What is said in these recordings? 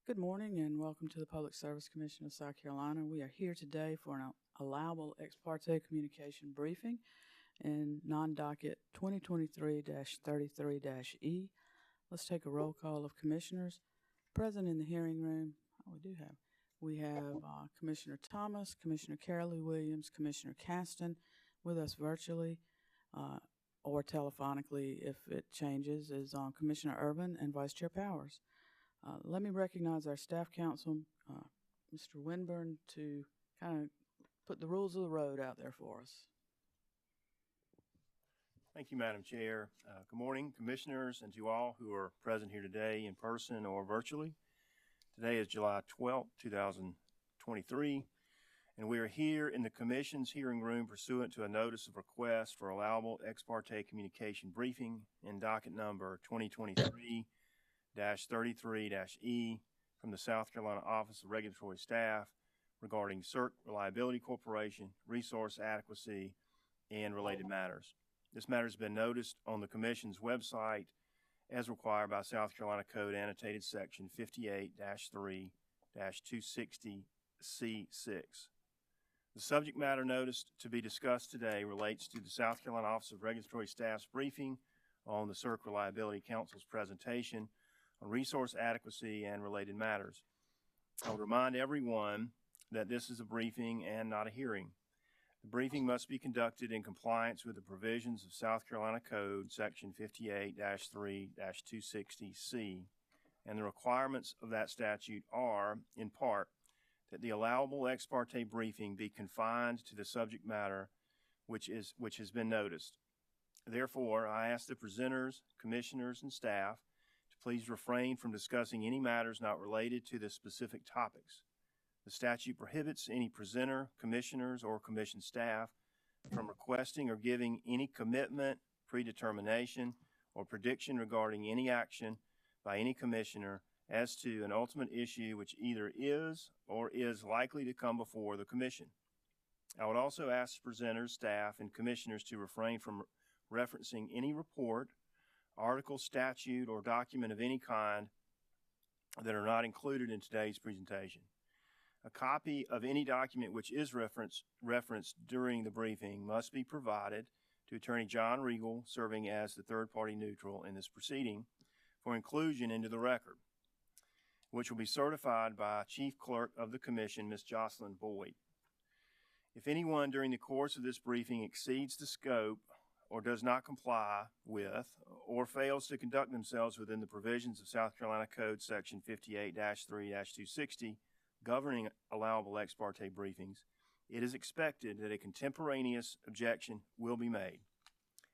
Good morning and welcome to the Public Service Commission of South Carolina. We are here today for an allowable ex parte communication briefing in non-docket 2023-33-E. Let's take a roll call of commissioners present in the hearing room. We have Commissioner Thomas, Commissioner Carolee Williams, Commissioner Caston with us virtually or telephonically if it changes is Commissioner Urban and Vice Chair Powers. Let me recognize our staff counsel, Mr. Winburn, to kind of put the rules of the road out there for us. Thank you, Madam Chair. Good morning, commissioners, and to all who are present here today in person or virtually. Today is July 12th, 2023, and we are here in the Commission's hearing room pursuant to a notice of request for allowable ex parte communication briefing in docket number 2023-33-E from the South Carolina Office of Regulatory Staff regarding SERC Reliability Corporation, resource adequacy, and related matters. This matter has been noticed on the Commission's website as required by South Carolina Code Annotated Section 58-3-260C6. The subject matter noticed to be discussed today relates to the South Carolina Office of Regulatory Staff's briefing on the SERC Reliability Council's presentation on resource adequacy and related matters. I would remind everyone that this is a briefing and not a hearing. The briefing must be conducted in compliance with the provisions of South Carolina Code Section 58-3-260C, and the requirements of that statute are, in part, that the allowable ex parte briefing be confined to the subject matter which has been noticed. Therefore, I ask the presenters, commissioners, and staff to please refrain from discussing any matters not related to the specific topics. The statute prohibits any presenter, commissioners, or commission staff from requesting or giving any commitment, predetermination, or prediction regarding any action by any commissioner as to an ultimate issue which either is or is likely to come before the commission. I would also ask presenters, staff, and commissioners to refrain from referencing any report, article, statute, or document of any kind that are not included in today's presentation. A copy of any document which is referenced during the briefing must be provided to Attorney John Regal, serving as the third-party neutral in this proceeding, for inclusion into the record, which will be certified by Chief Clerk of the Commission, Ms. Jocelyn Boyd. If anyone during the course of this briefing exceeds the scope or does not comply with or fails to conduct themselves within the provisions of South Carolina Code Section 58-3-260 governing allowable ex parte briefings, it is expected that a contemporaneous objection will be made.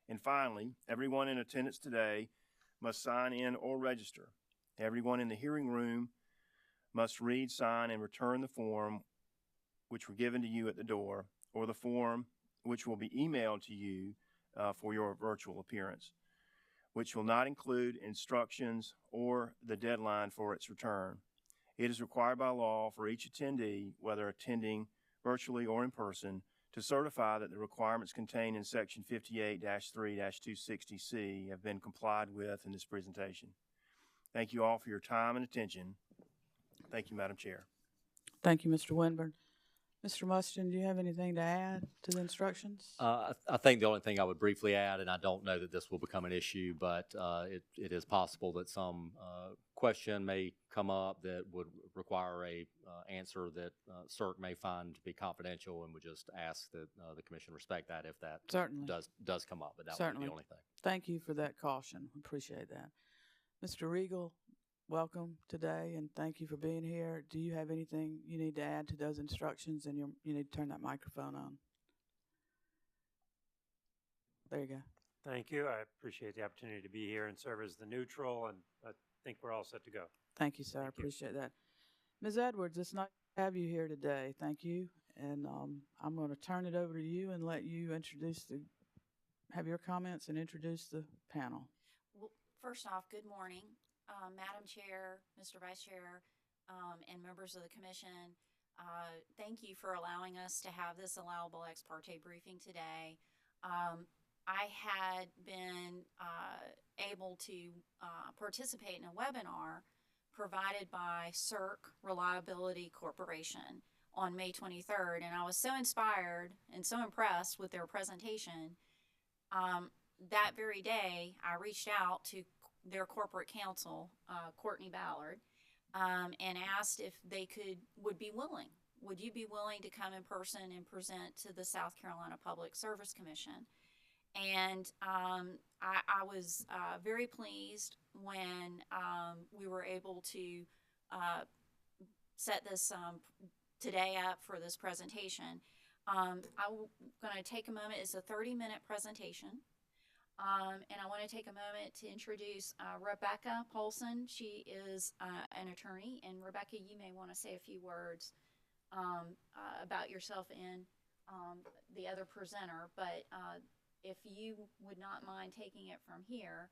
And finally, everyone in attendance today must sign in or register. Everyone in the hearing room must read, sign, and return the form which were given to you at the door, or the form which will be emailed to you for your virtual appearance, which will not include instructions or the deadline for its return. It is required by law for each attendee, whether attending virtually or in person, to certify that the requirements contained in Section 58-3-260C have been complied with in this presentation. Thank you all for your time and attention. Thank you, Madam Chair. Thank you, Mr. Winburn. Mr. Mustin, do you have anything to add to the instructions? I think the only thing I would briefly add, and I don't know that this will become an issue, but it is possible that some question may come up that would require a answer that SERC may find to be confidential, and would just ask that the Commission respect that if that Certainly does come up. But that would be the only thing. Thank you for that caution. Appreciate that. Mr. Regal, welcome today, and thank you for being here. Do you have anything you need to add to those instructions? And you need to turn that microphone on. There you go. Thank you. I appreciate the opportunity to be here and serve as the neutral, and I think we're all set to go. Thank you, sir. I appreciate that. Ms. Edwards, it's nice to have you here today. Thank you. And I'm going to turn it over to you and let you have your comments and introduce the panel. Well, first off, good morning. Madam Chair, Mr. Vice Chair, and members of the Commission, thank you for allowing us to have this allowable ex parte briefing today. I had been able to participate in a webinar provided by SERC Reliability Corporation on May 23rd, and I was so inspired and so impressed with their presentation. That very day, I reached out to their corporate counsel, Courtney Ballard, and asked if they would you be willing to come in person and present to the South Carolina Public Service Commission? And I was very pleased when we were able to set this today up for this presentation. I'm going to take a moment. It's a 30-minute presentation. And I want to take a moment to introduce Rebecca Polson. She is an attorney. And Rebecca, you may want to say a few words about yourself and the other presenter. But if you would not mind taking it from here,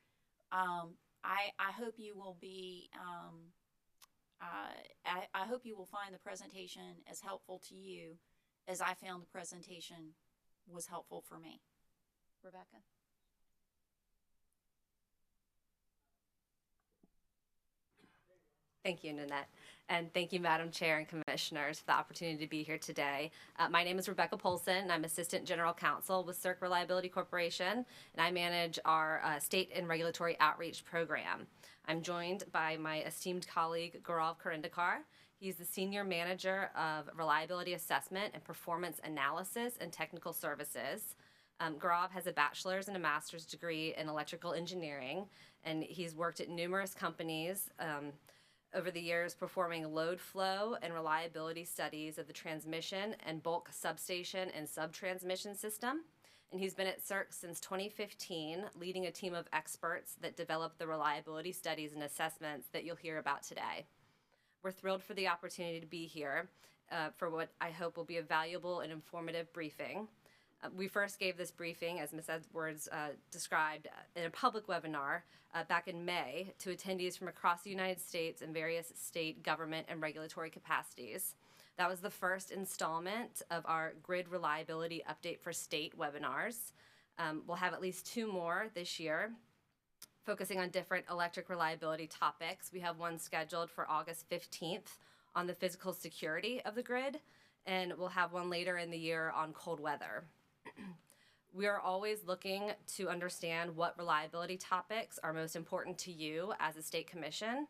I hope you will be. I hope you will find the presentation as helpful to you as I found the presentation was helpful for me. Rebecca. Thank you, Nanette. And thank you, Madam Chair and Commissioners, for the opportunity to be here today. My name is Rebecca Polson, and I'm Assistant General Counsel with SERC Reliability Corporation, and I manage our state and regulatory outreach program. I'm joined by my esteemed colleague, Gaurav Karindikar. He's the Senior Manager of Reliability Assessment and Performance Analysis and Technical Services. Gaurav has a bachelor's and a master's degree in electrical engineering, and he's worked at numerous companies over the years performing load flow and reliability studies of the transmission and bulk substation and subtransmission system. And he's been at SERC since 2015, leading a team of experts that develop the reliability studies and assessments that you'll hear about today. We're thrilled for the opportunity to be here for what I hope will be a valuable and informative briefing. We first gave this briefing, as Ms. Edwards described, in a public webinar back in May to attendees from across the United States and various state government and regulatory capacities. That was the first installment of our Grid Reliability Update for State webinars. We'll have at least 2 more this year, focusing on different electric reliability topics. We have one scheduled for August 15th on the physical security of the grid, and we'll have one later in the year on cold weather. We are always looking to understand what reliability topics are most important to you as a state commission,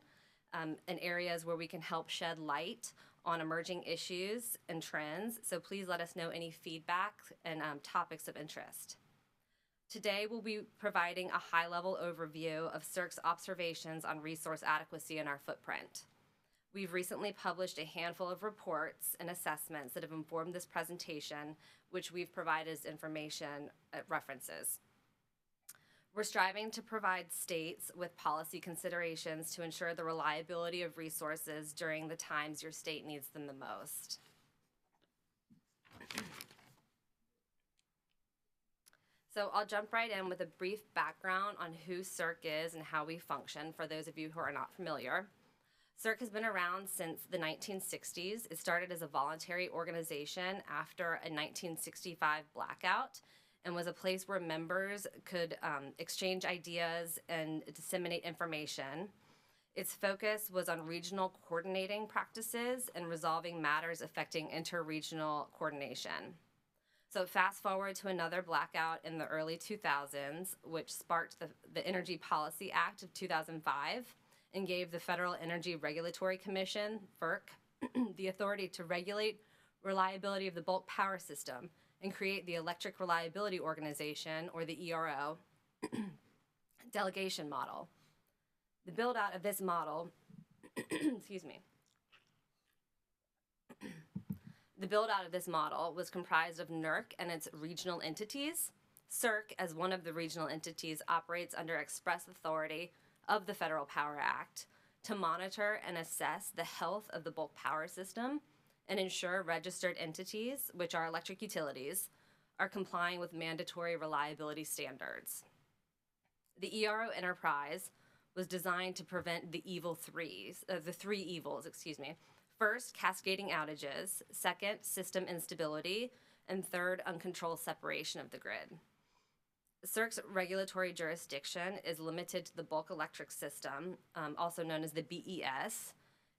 and areas where we can help shed light on emerging issues and trends. So please let us know any feedback and topics of interest. Today, we'll be providing a high-level overview of SERC's observations on resource adequacy in our footprint. We've recently published a handful of reports and assessments that have informed this presentation, which we've provided as information references. We're striving to provide states with policy considerations to ensure the reliability of resources during the times your state needs them the most. So I'll jump right in with a brief background on who SERC is and how we function for those of you who are not familiar. SERC has been around since the 1960s. It started as a voluntary organization after a 1965 blackout and was a place where members could exchange ideas and disseminate information. Its focus was on regional coordinating practices and resolving matters affecting interregional coordination. So fast forward to another blackout in the early 2000s, which sparked the Energy Policy Act of 2005 and gave the Federal Energy Regulatory Commission, FERC, the authority to regulate reliability of the bulk power system and create the Electric Reliability Organization, or the ERO, delegation model. The build-out of this model, excuse me, the build-out of this model was comprised of NERC and its regional entities. SERC, as one of the regional entities, operates under express authority of the Federal Power Act to monitor and assess the health of the bulk power system and ensure registered entities, which are electric utilities, are complying with mandatory reliability standards. The ERO enterprise was designed to prevent the three evils. First, cascading outages. Second, system instability. And third, uncontrolled separation of the grid. SERC's regulatory jurisdiction is limited to the bulk electric system, also known as the BES,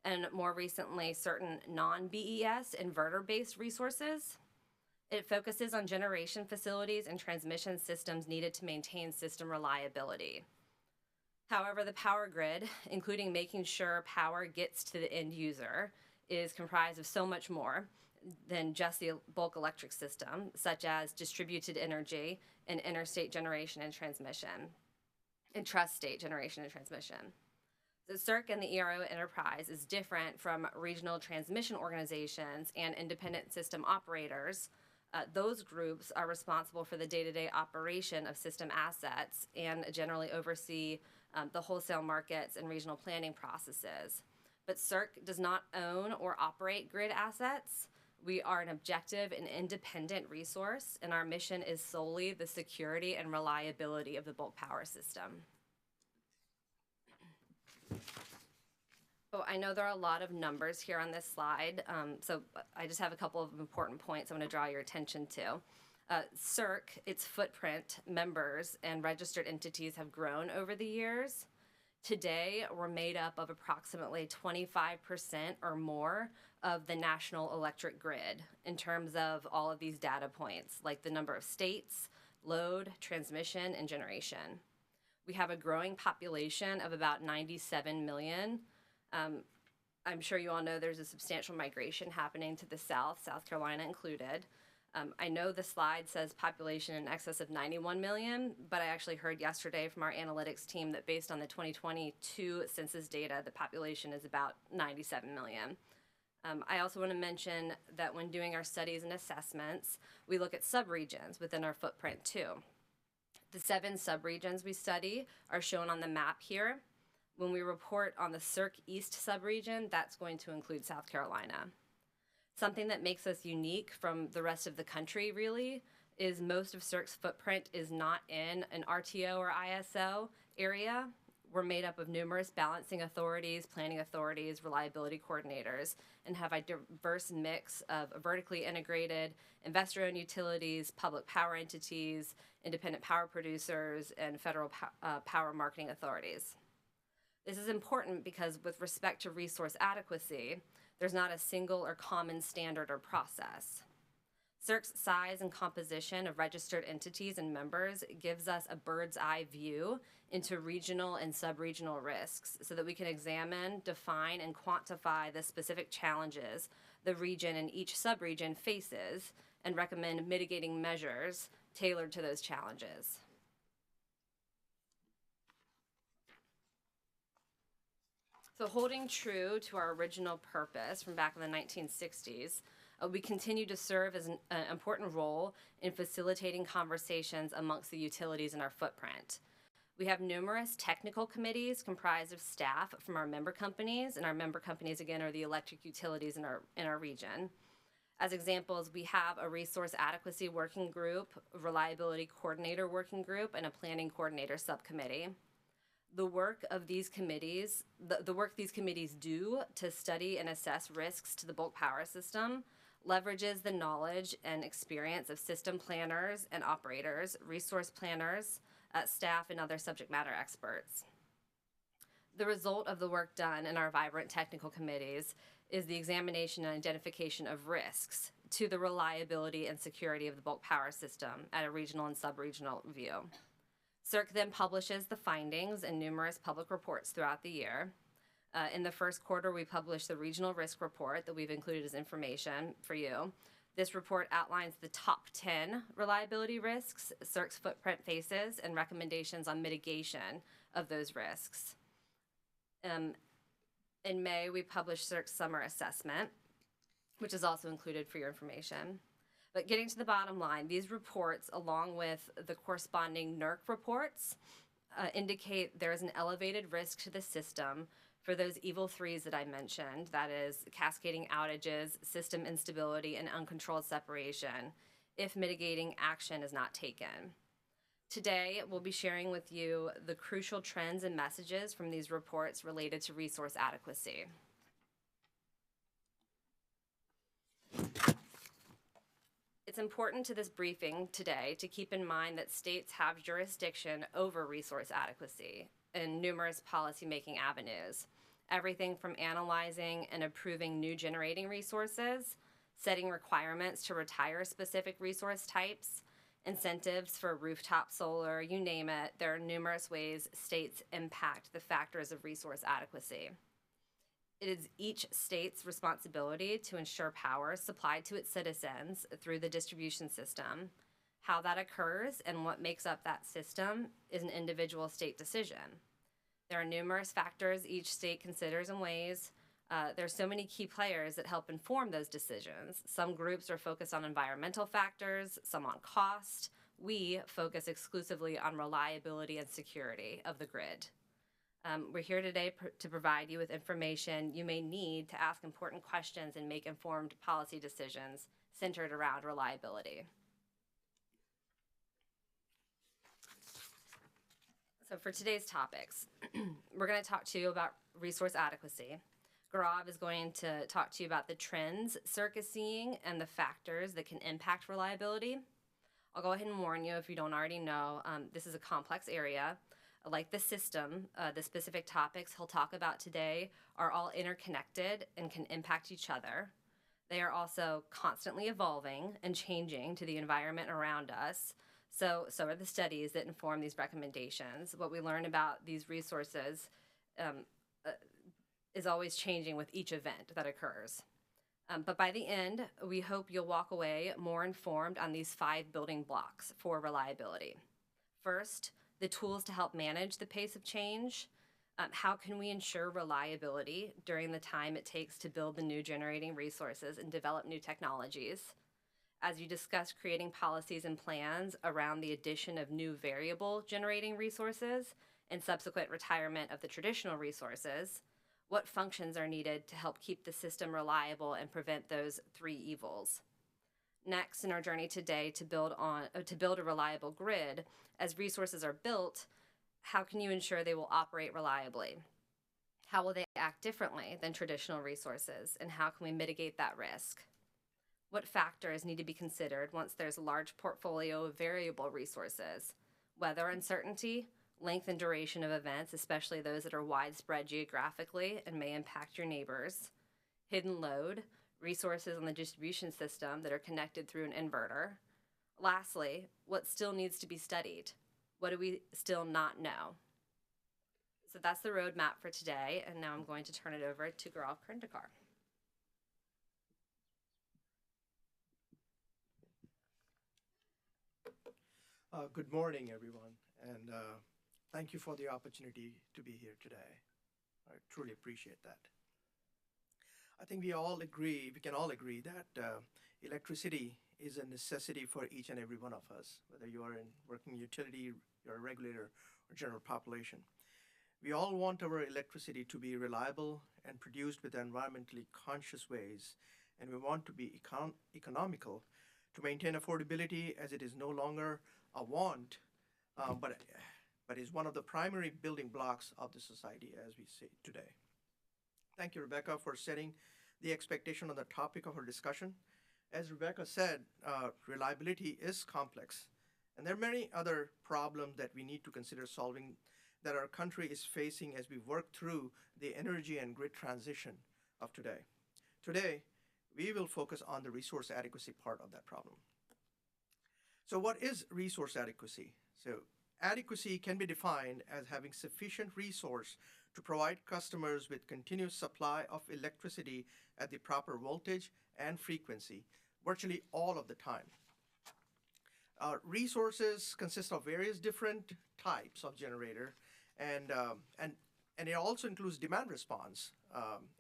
and more recently, certain non-BES inverter-based resources. It focuses on generation facilities and transmission systems needed to maintain system reliability. However, the power grid, including making sure power gets to the end user, is comprised of so much more than just the bulk electric system, such as distributed energy and interstate generation and transmission, and trust-state generation and transmission. The SERC and the ERO enterprise is different from regional transmission organizations and independent system operators. Those groups are responsible for the day-to-day operation of system assets and generally oversee the wholesale markets and regional planning processes. But SERC does not own or operate grid assets. We are an objective and independent resource, and our mission is solely the security and reliability of the bulk power system. Oh, I know there are a lot of numbers here on this slide, so I just have a couple of important points I want to draw your attention to. SERC, its footprint, members, and registered entities have grown over the years. Today, we're made up of approximately 25% or more of the national electric grid in terms of all of these data points, like the number of states, load, transmission, and generation. We have a growing population of about 97 million. I'm sure you all know there's a substantial migration happening to the South, South Carolina included. I know the slide says population in excess of 91 million, but I actually heard yesterday from our analytics team that based on the 2022 census data, the population is about 97 million. I also want to mention that when doing our studies and assessments, we look at subregions within our footprint too. The 7 subregions we study are shown on the map here. When we report on the SERC East subregion, that's going to include South Carolina. Something that makes us unique from the rest of the country, really, is most of SERC's footprint is not in an RTO or ISO area. We're made up of numerous balancing authorities, planning authorities, reliability coordinators, and have a diverse mix of vertically integrated investor-owned utilities, public power entities, independent power producers, and federal power marketing authorities. This is important because with respect to resource adequacy, there's not a single or common standard or process. SERC's size and composition of registered entities and members gives us a bird's eye view into regional and sub-regional risks so that we can examine, define, and quantify the specific challenges the region and each sub-region faces and recommend mitigating measures tailored to those challenges. So holding true to our original purpose from back in the 1960s, we continue to serve as an important role in facilitating conversations amongst the utilities in our footprint. We have numerous technical committees comprised of staff from our member companies, and our member companies, again, are the electric utilities in our region. As examples, we have a resource adequacy working group, a reliability coordinator working group, and a planning coordinator subcommittee. The work of these committees, the work these committees do to study and assess risks to the bulk power system leverages the knowledge and experience of system planners and operators, resource planners, staff, and other subject matter experts. The result of the work done in our vibrant technical committees is the examination and identification of risks to the reliability and security of the bulk power system at a regional and sub-regional view. SERC then publishes the findings in numerous public reports throughout the year. In the first quarter, we published the regional risk report that we've included as information for you. This report outlines the top 10 reliability risks SERC's footprint faces and recommendations on mitigation of those risks. In May, we published SERC's summer assessment, which is also included for your information. But getting to the bottom line, these reports, along with the corresponding NERC reports, indicate there is an elevated risk to the system for those evil threes that I mentioned, that is cascading outages, system instability, and uncontrolled separation, if mitigating action is not taken. Today, we'll be sharing with you the crucial trends and messages from these reports related to resource adequacy. It's important to this briefing today to keep in mind that states have jurisdiction over resource adequacy in numerous policymaking avenues. Everything from analyzing and approving new generating resources, setting requirements to retire specific resource types, incentives for rooftop solar, you name it. There are numerous ways states impact the factors of resource adequacy. It is each state's responsibility to ensure power supplied to its citizens through the distribution system. How that occurs and what makes up that system is an individual state decision. There are numerous factors each state considers and weighs. There's so many key players that help inform those decisions. Some groups are focused on environmental factors, some on cost. We focus exclusively on reliability and security of the grid. We're here today to provide you with information you may need to ask important questions and make informed policy decisions centered around reliability. So for today's topics, we're going to talk to you about resource adequacy. Gaurav is going to talk to you about the trends SERC is seeing and the factors that can impact reliability. I'll go ahead and warn you if you don't already know, this is a complex area. Like the system, the specific topics he'll talk about today are all interconnected and can impact each other. They are also constantly evolving and changing to the environment around us. So are the studies that inform these recommendations. What we learn about these resources is always changing with each event that occurs. But by the end, we hope you'll walk away more informed on these 5 building blocks for reliability. First, the tools to help manage the pace of change. How can we ensure reliability during the time it takes to build the new generating resources and develop new technologies? As you discuss creating policies and plans around the addition of new variable generating resources and subsequent retirement of the traditional resources, what functions are needed to help keep the system reliable and prevent those 3 evils? Next, in our journey today to build a reliable grid, as resources are built, how can you ensure they will operate reliably? How will they act differently than traditional resources, and how can we mitigate that risk? What factors need to be considered once there's a large portfolio of variable resources? Weather uncertainty, length and duration of events, especially those that are widespread geographically and may impact your neighbors, hidden load, resources on the distribution system that are connected through an inverter. Lastly, what still needs to be studied? What do we still not know? So that's the roadmap for today, and now I'm going to turn it over to Gaurav Karndikar. Good morning, everyone, and thank you for the opportunity to be here today. I truly appreciate that. I think we can all agree that electricity is a necessity for each and every one of us, whether you are in working utility, you're a regulator, or general population. We all want our electricity to be reliable and produced with environmentally conscious ways, and we want to be economical to maintain affordability, as it is no longer a want, but is one of the primary building blocks of the society as we see today. Thank you, Rebecca, for setting the expectation on the topic of our discussion. As Rebecca said, reliability is complex, and there are many other problems that we need to consider solving that our country is facing as we work through the energy and grid transition of today. Today, we will focus on the resource adequacy part of that problem. So what is resource adequacy? So adequacy can be defined as having sufficient resource to provide customers with continuous supply of electricity at the proper voltage and frequency, virtually all of the time. Resources consist of various different types of generator, and it also includes demand response.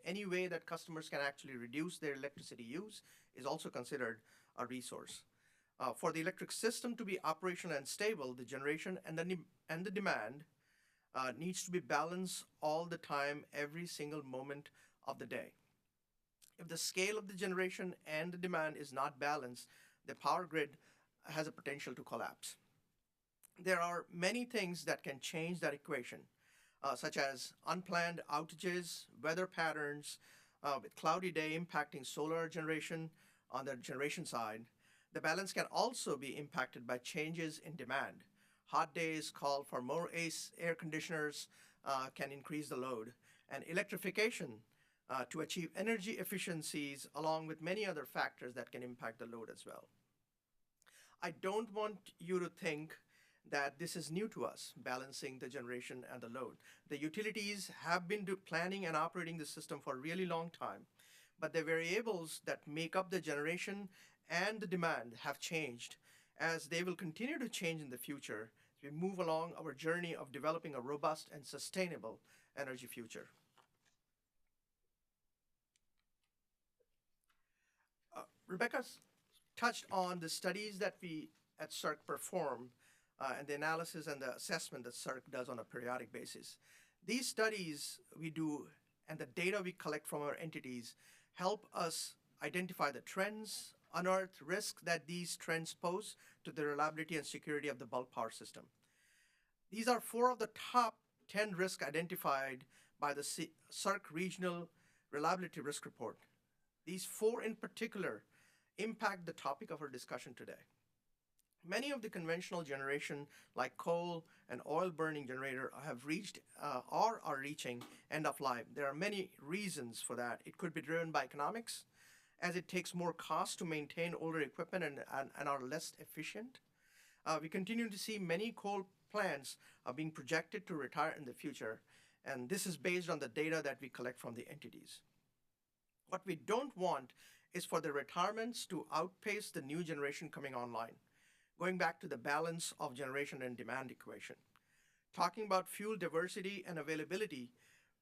Any way that customers can actually reduce their electricity use is also considered a resource. For the electric system to be operational and stable, the generation and the demand needs to be balanced all the time, every single moment of the day. If the scale of the generation and the demand is not balanced, the power grid has a potential to collapse. There are many things that can change that equation, such as unplanned outages, weather patterns, with cloudy day impacting solar generation on the generation side. The balance can also be impacted by changes in demand. Hot days call for more air conditioners, can increase the load, and electrification to achieve energy efficiencies along with many other factors that can impact the load as well. I don't want you to think that this is new to us, balancing the generation and the load. The utilities have been planning and operating the system for a really long time, but the variables that make up the generation and the demand have changed, as they will continue to change in the future as we move along our journey of developing a robust and sustainable energy future. Rebecca's touched on the studies that we at SERC perform and the analysis and the assessment that SERC does on a periodic basis. These studies we do and the data we collect from our entities help us identify the trends, unearth risks that these trends pose to the reliability and security of the bulk power system. These are 4 of the top 10 risks identified by the SERC Regional Reliability Risk Report. These 4 in particular impact the topic of our discussion today. Many of the conventional generation, like coal and oil burning generator, have reached or are reaching end of life. There are many reasons for that. It could be driven by economics, as it takes more cost to maintain older equipment and are less efficient. We continue to see many coal plants are being projected to retire in the future, and this is based on the data that we collect from the entities. What we don't want is for the retirements to outpace the new generation coming online. Going back to the balance of generation and demand equation. Talking about fuel diversity and availability,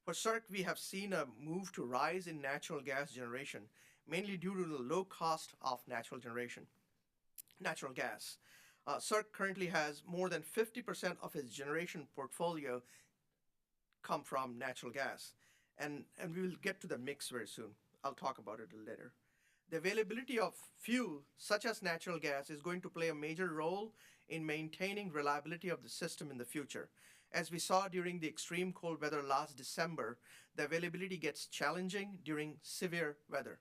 for SERC we have seen a move to rise in natural gas generation, mainly due to the low cost of natural gas. SERC currently has more than 50% of its generation portfolio come from natural gas. And we will get to the mix very soon. I'll talk about it a little later. The availability of fuel, such as natural gas, is going to play a major role in maintaining reliability of the system in the future. As we saw during the extreme cold weather last December, the availability gets challenging during severe weather.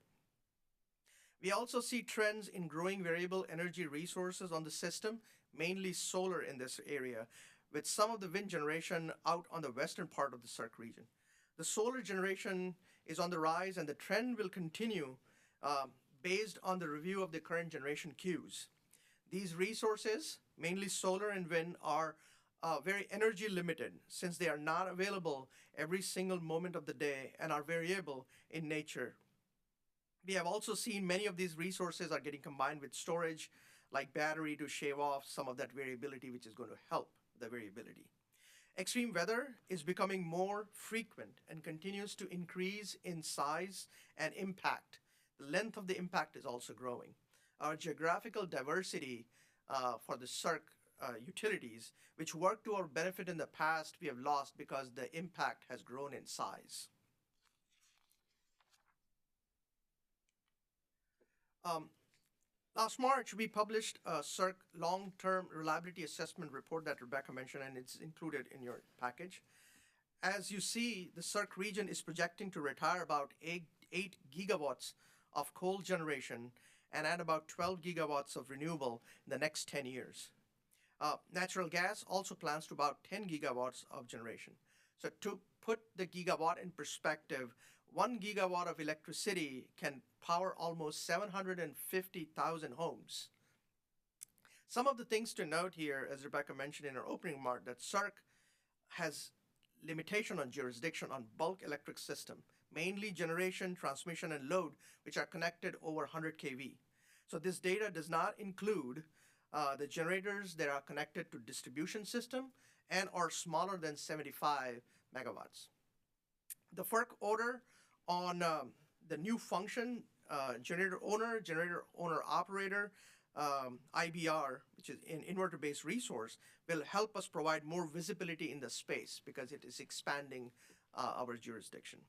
We also see trends in growing variable energy resources on the system, mainly solar in this area, with some of the wind generation out on the western part of the SERC region. The solar generation is on the rise, and the trend will continue based on the review of the current generation queues. These resources, mainly solar and wind, are very energy limited since they are not available every single moment of the day and are variable in nature. We have also seen many of these resources are getting combined with storage like battery to shave off some of that variability, which is going to help the variability. Extreme weather is becoming more frequent and continues to increase in size and impact. The length of the impact is also growing. Our geographical diversity for the SERC utilities, which worked to our benefit in the past, we have lost because the impact has grown in size. Last March, we published a SERC long-term reliability assessment report that Rebecca mentioned, and it's included in your package. As you see, the SERC region is projecting to retire about 8 gigawatts of coal generation and add about 12 gigawatts of renewable in the next 10 years. Natural gas also plans to about 10 gigawatts of generation. So to put the gigawatt in perspective, 1 gigawatt of electricity can power almost 750,000 homes. Some of the things to note here, as Rebecca mentioned in her opening remark, that SERC has limitation on jurisdiction on bulk electric system, mainly generation, transmission, and load, which are connected over 100 kV. So this data does not include the generators that are connected to distribution system and are smaller than 75 megawatts. The FERC order on the new function, generator owner operator, IBR, which is an inverter-based resource, will help us provide more visibility in the space because it is expanding our jurisdiction.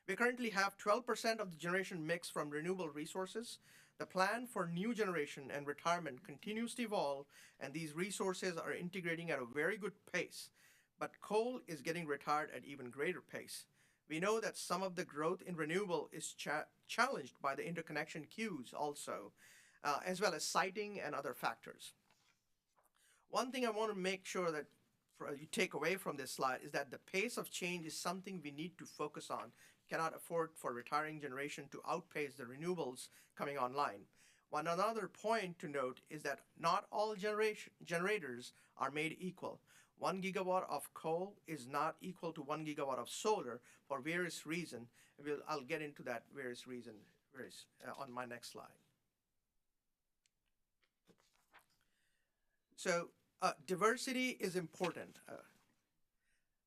We currently have 12% of the generation mix from renewable resources. The plan for new generation and retirement continues to evolve, and these resources are integrating at a very good pace. But coal is getting retired at even greater pace. We know that some of the growth in renewable is challenged by the interconnection queues also. as well as siting and other factors. One thing I want to make sure that you take away from this slide is that the pace of change is something we need to focus on. Cannot afford for retiring generation to outpace the renewables coming online. One another point to note is that not all generators are made equal. 1 gigawatt of coal is not equal to 1 gigawatt of solar for various reasons. I'll get into that various reasons on my next slide. So diversity is important.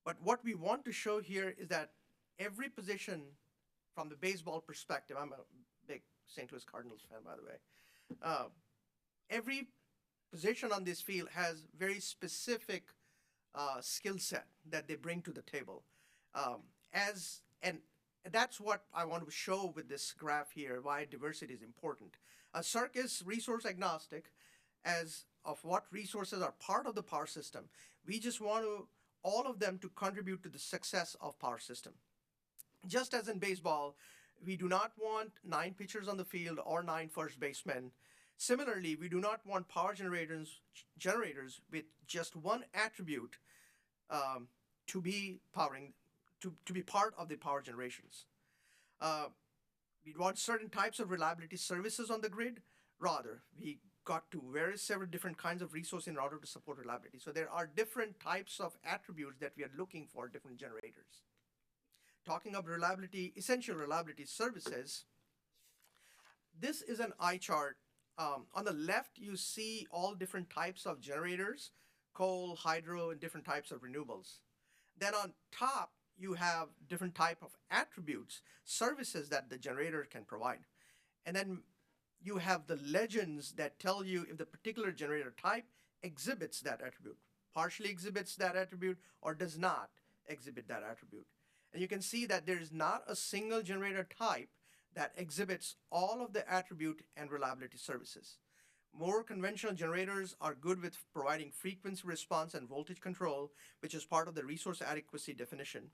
But what we want to show here is that every position from the baseball perspective, I'm a big St. Louis Cardinals fan, by the way, every position on this field has very specific skill set that they bring to the table. And that's what I want to show with this graph here, why diversity is important. SERC is resource agnostic as of what resources are part of the power system. We just want all of them to contribute to the success of power system. Just as in baseball, we do not want 9 pitchers on the field or 9 first basemen. Similarly, we do not want power generators with just one attribute to be part of the power generations. We want certain types of reliability services on the grid. Rather, we got to several different kinds of resources in order to support reliability. So there are different types of attributes that we are looking for different generators. Talking of reliability, essential reliability services, this is an eye chart. On the left, you see all different types of generators, coal, hydro, and different types of renewables. Then on top, you have different type of attributes, services that the generator can provide. And then you have the legends that tell you if the particular generator type exhibits that attribute, partially exhibits that attribute, or does not exhibit that attribute. And you can see that there is not a single generator type that exhibits all of the attribute and reliability services. More conventional generators are good with providing frequency response and voltage control, which is part of the resource adequacy definition.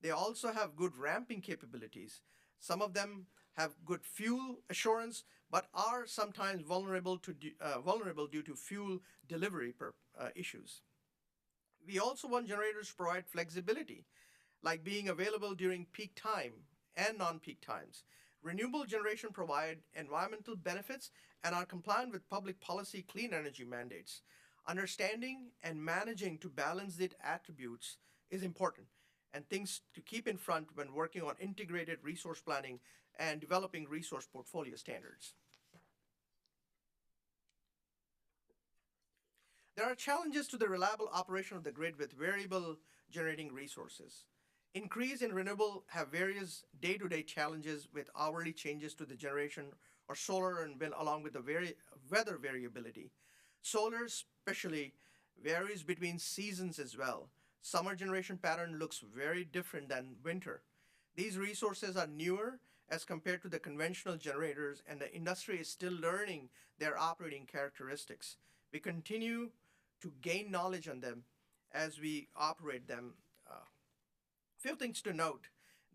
They also have good ramping capabilities. Some of them have good fuel assurance, but are sometimes vulnerable due to fuel delivery issues. We also want generators to provide flexibility, like being available during peak time and non-peak times. Renewable generation provide environmental benefits and are compliant with public policy clean energy mandates. Understanding and managing to balance the attributes is important, and things to keep in front when working on integrated resource planning and developing resource portfolio standards. There are challenges to the reliable operation of the grid with variable generating resources. Increase in renewable have various day-to-day challenges with hourly changes to the generation or solar and wind, along with the weather variability. Solar especially varies between seasons as well. Summer generation pattern looks very different than winter. These resources are newer as compared to the conventional generators, and the industry is still learning their operating characteristics. We continue to gain knowledge on them as we operate them. Few things to note.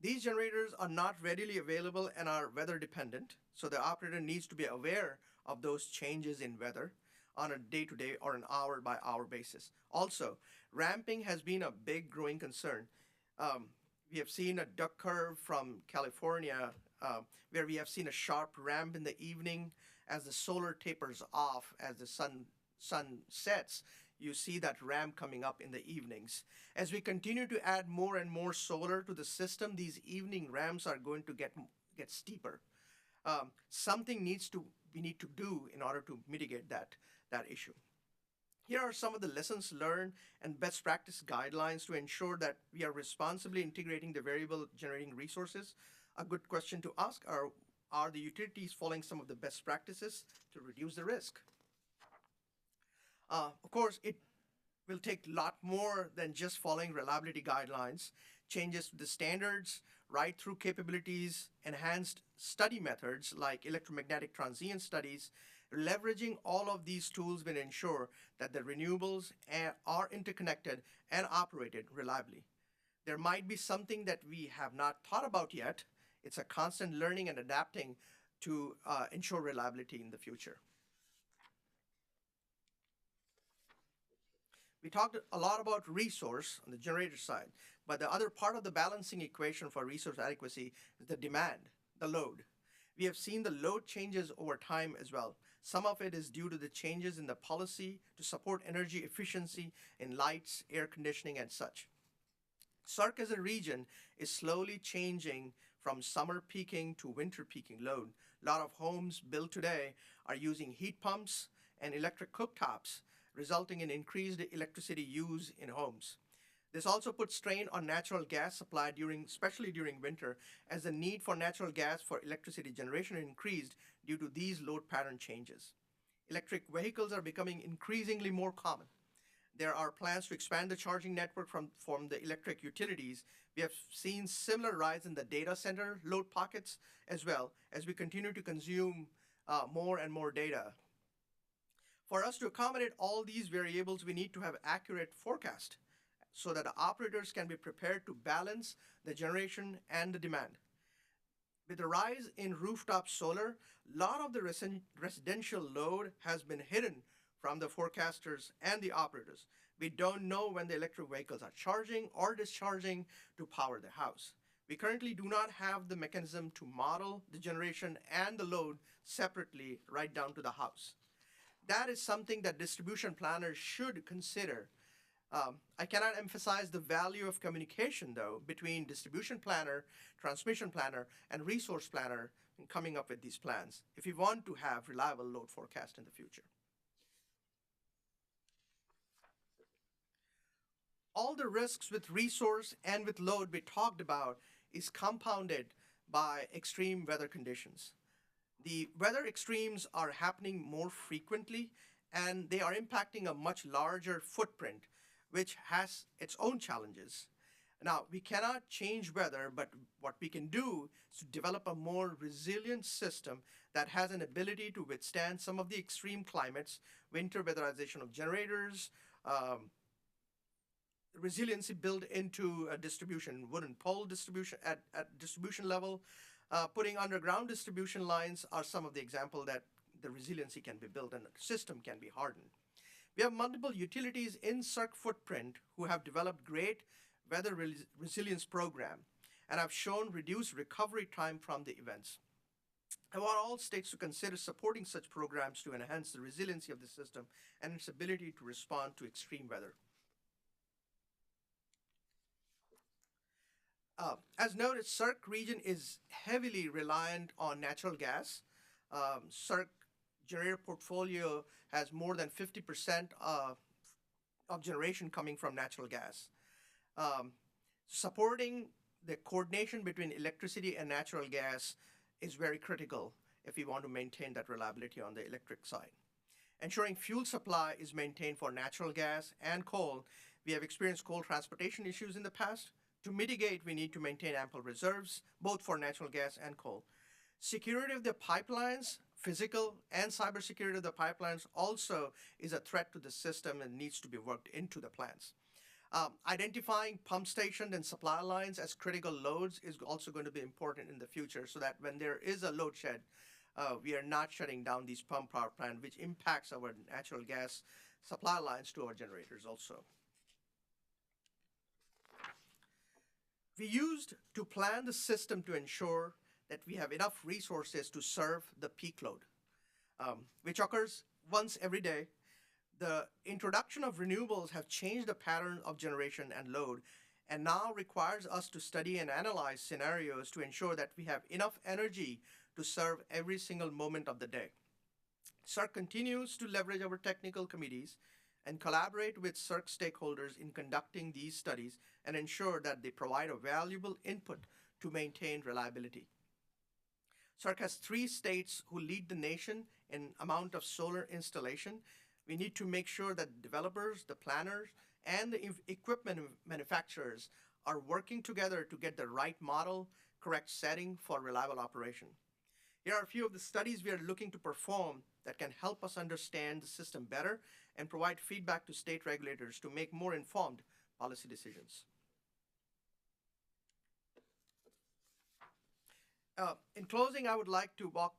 These generators are not readily available and are weather dependent, so the operator needs to be aware of those changes in weather on a day-to-day or an hour-by-hour basis. Also, ramping has been a big growing concern. We have seen a duck curve from California where we have seen a sharp ramp in the evening as the solar tapers off as the sun sets. You see that ramp coming up in the evenings. As we continue to add more and more solar to the system, these evening ramps are going to get steeper. Something we need to do in order to mitigate that issue. Here are some of the lessons learned and best practice guidelines to ensure that we are responsibly integrating the variable generating resources. A good question to ask are the utilities following some of the best practices to reduce the risk? Of course, it will take a lot more than just following reliability guidelines. Changes to the standards, right-through capabilities, enhanced study methods like electromagnetic transient studies, leveraging all of these tools will ensure that the renewables are interconnected and operated reliably. There might be something that we have not thought about yet. It's a constant learning and adapting to ensure reliability in the future. We talked a lot about resource on the generator side, but the other part of the balancing equation for resource adequacy is the demand, the load. We have seen the load changes over time as well. Some of it is due to the changes in the policy to support energy efficiency in lights, air conditioning, and such. SERC as a region is slowly changing from summer peaking to winter peaking load. A lot of homes built today are using heat pumps and electric cooktops, resulting in increased electricity use in homes. This also puts strain on natural gas supply especially during winter, as the need for natural gas for electricity generation increased due to these load pattern changes. Electric vehicles are becoming increasingly more common. There are plans to expand the charging network from the electric utilities. We have seen similar rise in the data center load pockets as well as we continue to consume more and more data. For us to accommodate all these variables, we need to have accurate forecast so that the operators can be prepared to balance the generation and the demand. With the rise in rooftop solar, a lot of the residential load has been hidden from the forecasters and the operators. We don't know when the electric vehicles are charging or discharging to power the house. We currently do not have the mechanism to model the generation and the load separately right down to the house. That is something that distribution planners should consider. I cannot emphasize the value of communication, though, between distribution planner, transmission planner, and resource planner in coming up with these plans if we want to have reliable load forecast in the future. All the risks with resource and with load we talked about is compounded by extreme weather conditions. The weather extremes are happening more frequently, and they are impacting a much larger footprint, which has its own challenges. Now, we cannot change weather, but what we can do is to develop a more resilient system that has an ability to withstand some of the extreme climates, winter weatherization of generators, resiliency built into a distribution, wooden pole distribution at distribution level. Putting underground distribution lines are some of the examples that the resiliency can be built and the system can be hardened. We have multiple utilities in SERC footprint who have developed great weather resilience program and have shown reduced recovery time from the events. I want all states to consider supporting such programs to enhance the resiliency of the system and its ability to respond to extreme weather. As noted, SERC region is heavily reliant on natural gas. SERC generator portfolio has more than 50% of generation coming from natural gas. Supporting the coordination between electricity and natural gas is very critical if we want to maintain that reliability on the electric side. Ensuring fuel supply is maintained for natural gas and coal. We have experienced coal transportation issues in the past. To mitigate, we need to maintain ample reserves, both for natural gas and coal. Security of the pipelines, physical and cybersecurity of the pipelines also is a threat to the system and needs to be worked into the plans. Identifying pump station and supply lines as critical loads is also going to be important in the future so that when there is a load shed, we are not shutting down these pump power plants, which impacts our natural gas supply lines to our generators also. We used to plan the system to ensure that we have enough resources to serve the peak load, which occurs once every day. The introduction of renewables have changed the pattern of generation and load and now requires us to study and analyze scenarios to ensure that we have enough energy to serve every single moment of the day. SERC continues to leverage our technical committees and collaborate with SERC stakeholders in conducting these studies and ensure that they provide a valuable input to maintain reliability. SERC has 3 states who lead the nation in amount of solar installation. We need to make sure that developers, the planners, and the equipment manufacturers are working together to get the right model, correct setting for reliable operation. Here are a few of the studies we are looking to perform that can help us understand the system better and provide feedback to state regulators to make more informed policy decisions. In closing, I would like to walk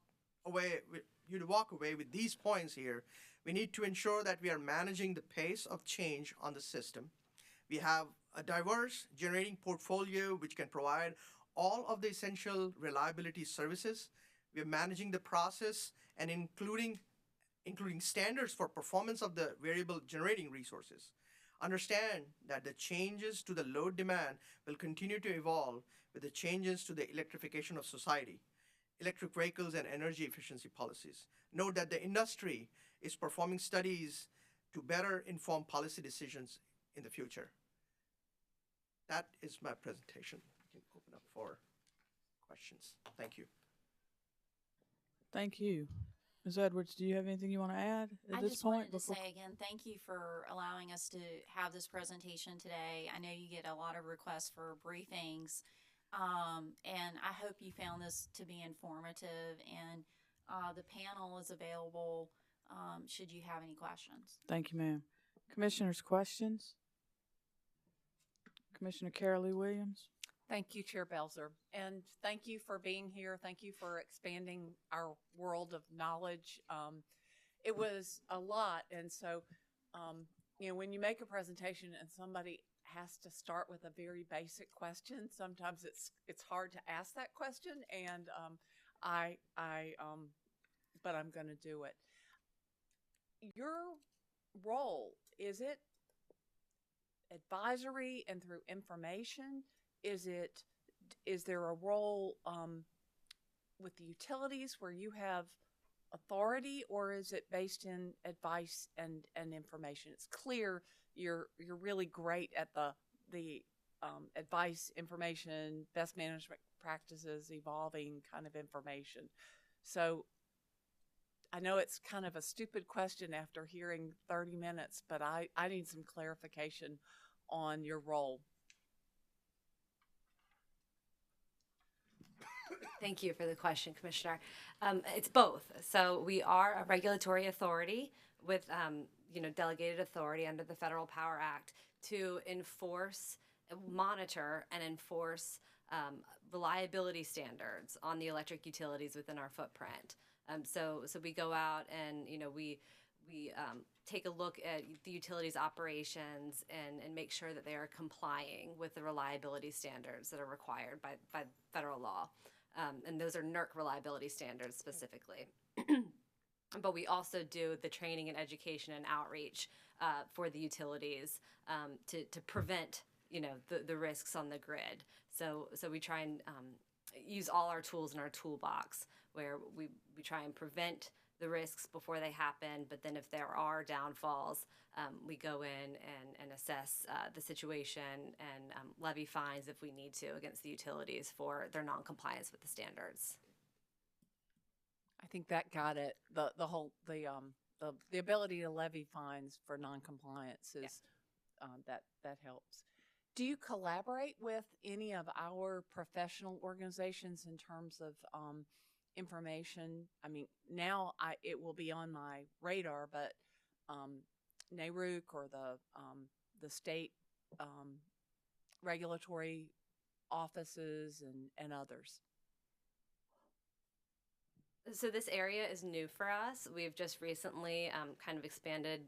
you to walk away with these points here. We need to ensure that we are managing the pace of change on the system. We have a diverse generating portfolio which can provide all of the essential reliability services. We are managing the process and including standards for performance of the variable generating resources. Understand that the changes to the load demand will continue to evolve with the changes to the electrification of society, electric vehicles, and energy efficiency policies. Note that the industry is performing studies to better inform policy decisions in the future. That is my presentation. We can open up for questions. Thank you. Thank you. Ms. Edwards, do you have anything you want to add at I this just point? wanted to say again, thank you for allowing us to have this presentation today. I know you get a lot of requests for briefings, and I hope you found this to be informative, and the panel is available should you have any questions. Thank you, ma'am. Commissioners, questions? Commissioner Carolee Williams. Thank you, Chair Belzer, and thank you for being here. Thank you for expanding our world of knowledge. It was a lot, and so, when you make a presentation and somebody has to start with a very basic question, sometimes it's hard to ask that question, and but I'm going to do it. Your role, is it advisory and through information? Is there a role with the utilities where you have authority, or is it based in advice and information? It's clear you're really great at the advice, information, best management practices, evolving kind of information. So I know it's kind of a stupid question after hearing 30 minutes, but I need some clarification on your role. Thank you for the question, Commissioner. It's both. So we are a regulatory authority with, delegated authority under the Federal Power Act to enforce, monitor, and enforce reliability standards on the electric utilities within our footprint. So we go out and, we take a look at the utilities operations and make sure that they are complying with the reliability standards that are required by federal law. And those are NERC reliability standards specifically. But we also do the training and education and outreach for the utilities to prevent, the risks on the grid. So we try and use all our tools in our toolbox where we try and prevent the risks before they happen, but then if there are downfalls, we go in and assess the situation and levy fines if we need to against the utilities for their non-compliance with the standards. I think that got it. The ability to levy fines for non-compliance is that helps. Do you collaborate with any of our professional organizations in terms of information? I mean, now it will be on my radar, but NARUC or the state regulatory offices and others. So this area is new for us. We've just recently kind of expanded,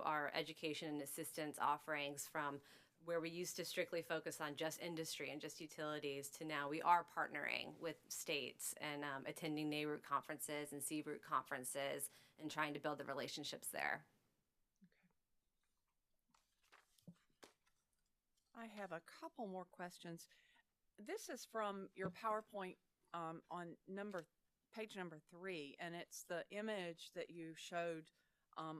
our education and assistance offerings from where we used to strictly focus on just industry and just utilities to now we are partnering with states and attending NARUC conferences and CRUC conferences and trying to build the relationships there. I have a couple more questions. This is from your PowerPoint on page number 3, and it's the image that you showed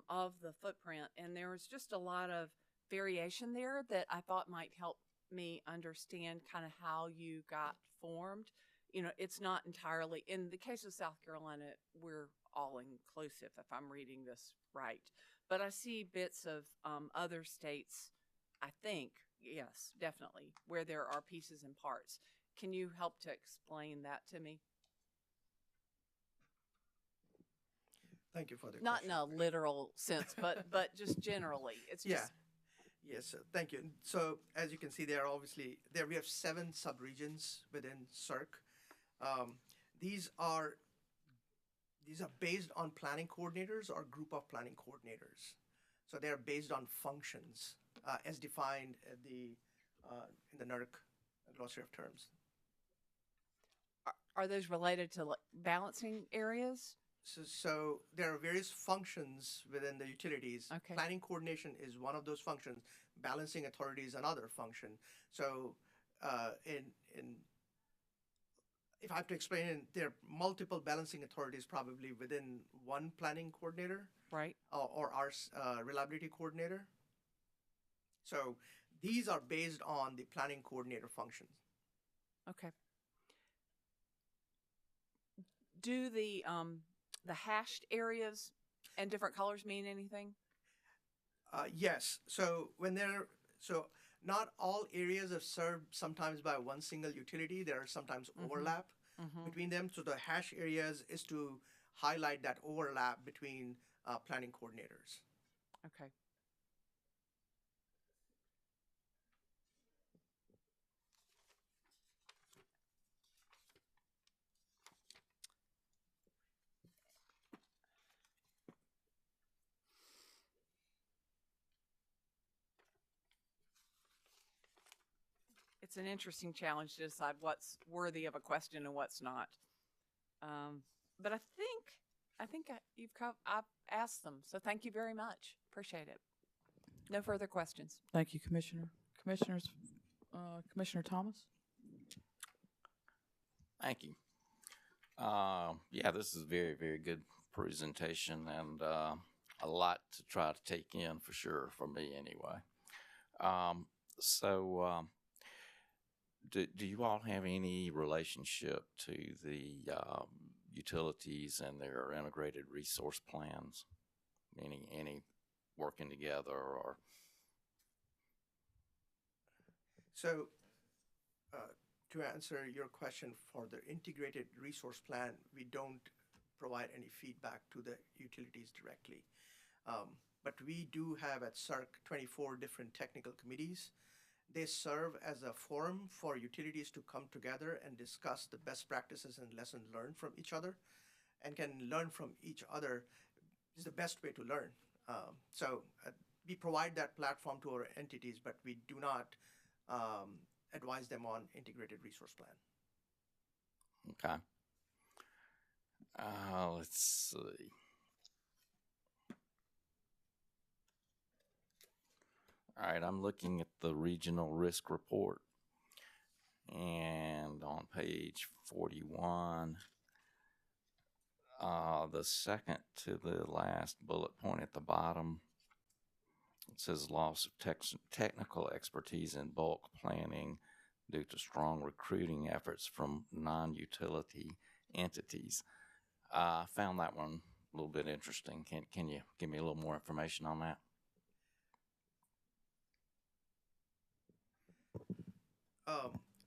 of the footprint, and there was just a lot of variation there that I thought might help me understand kind of how you got formed. It's not entirely, in the case of South Carolina, we're all inclusive if I'm reading this right, but I see bits of other states, I think, yes, definitely, where there are pieces and parts. Can you help to explain that to me? Thank you for the Not question. in a literal sense, but just generally. It's just Yes, thank you. So as you can see, we have 7 subregions within SERC. These are these are based on planning coordinators or group of planning coordinators. So they are based on functions as defined in the NERC glossary of terms. Are those related to like balancing areas? So there are various functions within the utilities. Okay. Planning coordination is one of those functions. Balancing authority is another function. So if I have to explain it, there are multiple balancing authorities probably within one planning coordinator, Right. or our reliability coordinator. So these are based on the planning coordinator functions. Okay. Do the hashed areas and different colors mean anything? Yes. So not all areas are served sometimes by one single utility. There are sometimes overlap between them. So the hash areas is to highlight that overlap between planning coordinators. Okay. It's an interesting challenge to decide what's worthy of a question and what's not. But I've asked them, so thank you very much. Appreciate it. No further questions. Thank you, Commissioner. Commissioners, Commissioner Thomas? Thank you. Yeah, this is a very, very good presentation and a lot to try to take in for sure, for me anyway. Do you all have any relationship to the utilities and their integrated resource plans? Meaning any working together or? So to answer your question, for the integrated resource plan, we don't provide any feedback to the utilities directly. But we do have at SERC 24 different technical committees. They serve as a forum for utilities to come together and discuss the best practices and lessons learned from each other, and can learn from each other is the best way to learn. We provide that platform to our entities, but we do not advise them on integrated resource plan. Okay. Let's see. All right, I'm looking at the regional risk report, and on page 41, the second to the last bullet point at the bottom, it says loss of technical expertise in bulk planning due to strong recruiting efforts from non-utility entities. I found that one a little bit interesting. Can you give me a little more information on that?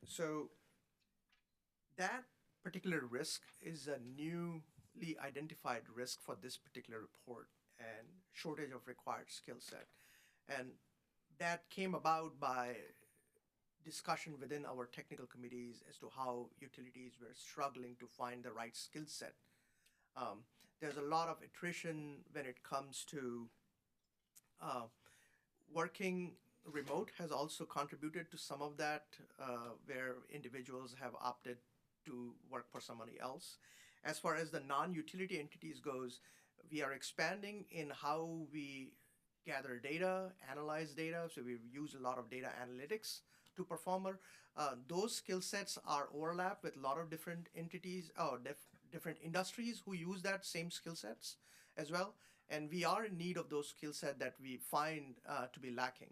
So that particular risk is a newly identified risk for this particular report, and shortage of required skill set. And that came about by discussion within our technical committees as to how utilities were struggling to find the right skill set. There's a lot of attrition when it comes to working remote has also contributed to some of that, where individuals have opted to work for somebody else. As far as the non-utility entities goes, we are expanding in how we gather data, analyze data. So we use a lot of data analytics to perform. Those skill sets are overlap with a lot of different entities or different industries who use that same skill sets as well. And we are in need of those skill sets that we find to be lacking,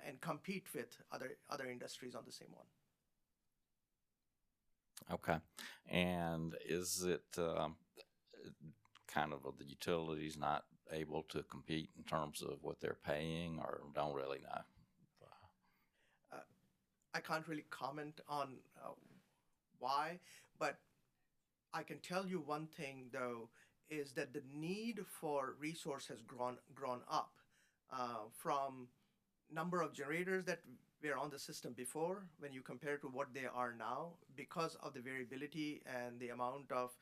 and compete with other industries on the same one. Okay. And is it kind of the utilities not able to compete in terms of what they're paying, or don't really know? I can't really comment on why, but I can tell you one thing though, is that the need for resource has grown up from number of generators that were on the system before, when you compare to what they are now, because of the variability and the amount of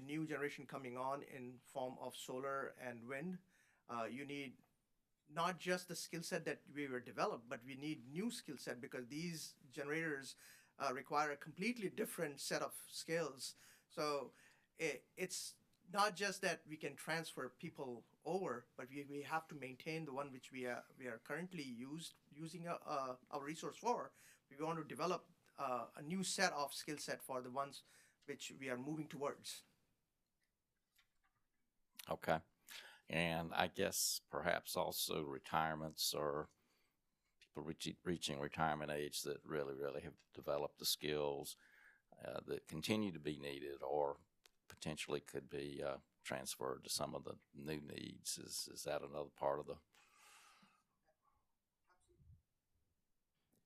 new generation coming on in form of solar and wind. You need not just the skill set that we were developed, but we need new skill set because these generators require a completely different set of skills. So it's not just that we can transfer people over, but we have to maintain the one which we are currently using our resource for. We want to develop a new set of skill set for the ones which we are moving towards. Okay. And I guess perhaps also retirements or people reaching retirement age that really have developed the skills that continue to be needed or potentially could be transferred to some of the new needs. Is that another part of the?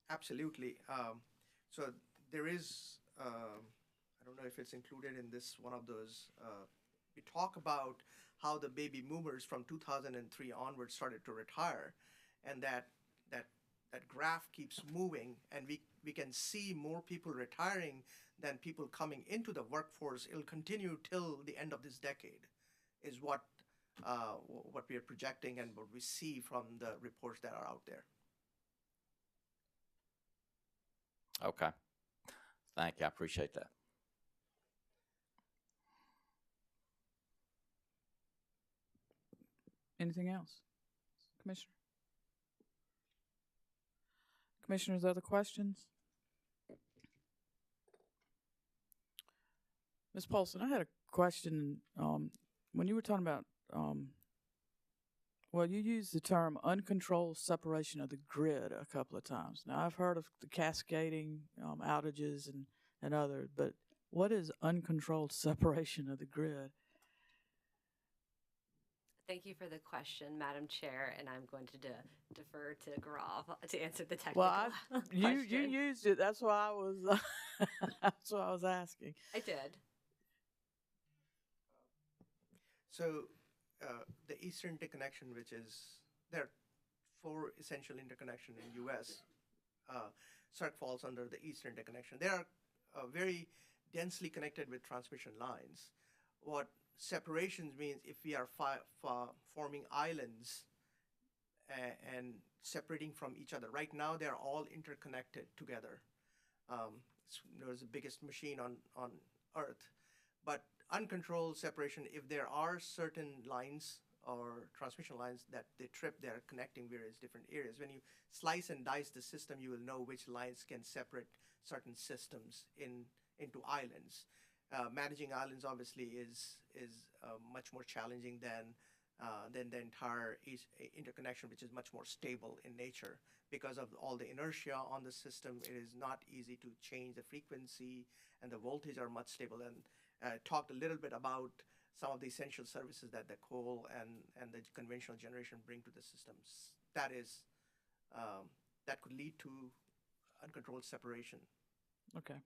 Absolutely. So there is, I don't know if it's included in this one of those. We talk about how the baby boomers from 2003 onwards started to retire, and that graph keeps moving, and we can see more people retiring than people coming into the workforce. It'll continue till the end of this decade, is what we are projecting and what we see from the reports that are out there. Okay. Thank you. I appreciate that. Anything else? Commissioner? Commissioners, other questions? Ms. Paulson, I had a question. When you were talking about, well, you used the term uncontrolled separation of the grid a couple of times. Now, I've heard of the cascading outages and others, but what is uncontrolled separation of the grid? Thank you for the question, Madam Chair, and I'm going to defer to Gaurav to answer the technical question. You used it. That's why I was that's why I was asking. I did. So the Eastern interconnection, which is, there are 4 essential interconnection in U.S. SERC falls under the Eastern interconnection. They are very densely connected with transmission lines. What separations means, if we are forming islands and separating from each other. Right now, they're all interconnected together. It's the biggest machine on Earth. But uncontrolled separation, if there are certain lines or transmission lines that they trip, they're connecting various different areas. When you slice and dice the system, you will know which lines can separate certain systems into islands. Managing islands obviously is much more challenging than the entire interconnection, which is much more stable in nature. Because of all the inertia on the system, it is not easy to change the frequency, and the voltage are much stable. And talked a little bit about some of the essential services that the coal and the conventional generation bring to the systems. That could lead to uncontrolled separation. Okay.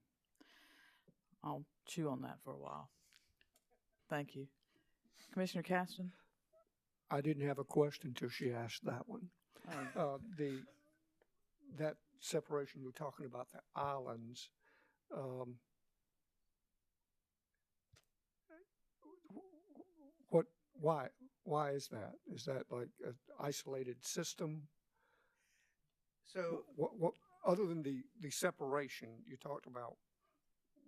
I'll chew on that for a while. Thank you. Commissioner Caston? I didn't have a question until she asked that one. That separation you're talking about, the islands, why is that? Is that like an isolated system? So what other than the separation you talked about,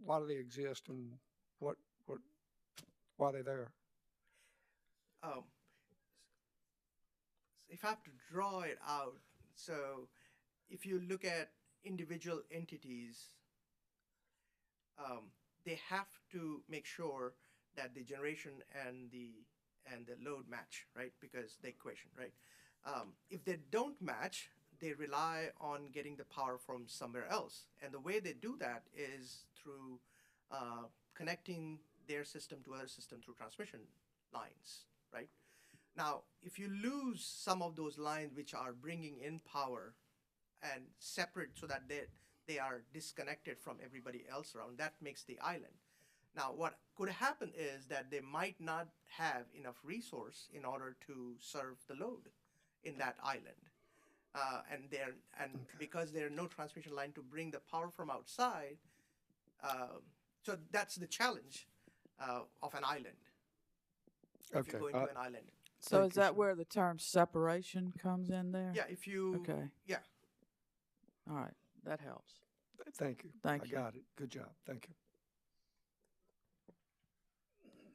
why do they exist and why are they there? If I have to draw it out, so if you look at individual entities, they have to make sure that the generation and the load match, right? Because the equation, right? If they don't match, they rely on getting the power from somewhere else. And the way they do that is through connecting their system to other system through transmission lines, right? Now, if you lose some of those lines which are bringing in power and separate so that they are disconnected from everybody else around, that makes the island. Now, what could happen is that they might not have enough resource in order to serve the load in that island. Because there are no transmission line to bring the power from outside, so that's the challenge. of an island. If Okay, you go into an island. So Thank is you, that sir. where the term separation comes in there? Yeah, if you. Okay. Yeah. All right, that helps. Thank you. Thank I you. got it. Good job. Thank you.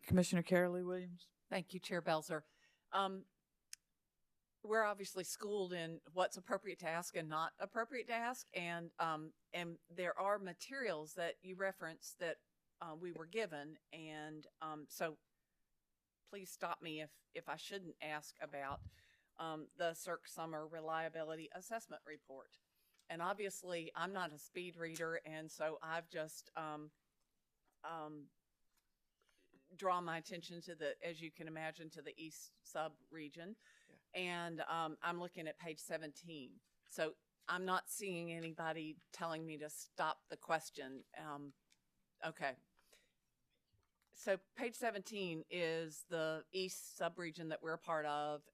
Commissioner Carolee Williams? Thank you, Chair Belzer. We're obviously schooled in what's appropriate to ask and not appropriate to ask, and there are materials that you referenced that we were given, and so please stop me if I shouldn't ask about the SERC Summer Reliability Assessment Report. And obviously, I'm not a speed reader, and so I've just drawn my attention to as you can imagine, to the East sub-region. Yeah. And I'm looking at page 17. So I'm not seeing anybody telling me to stop the question. Okay. So page 17 is the East sub-region that we're a part of.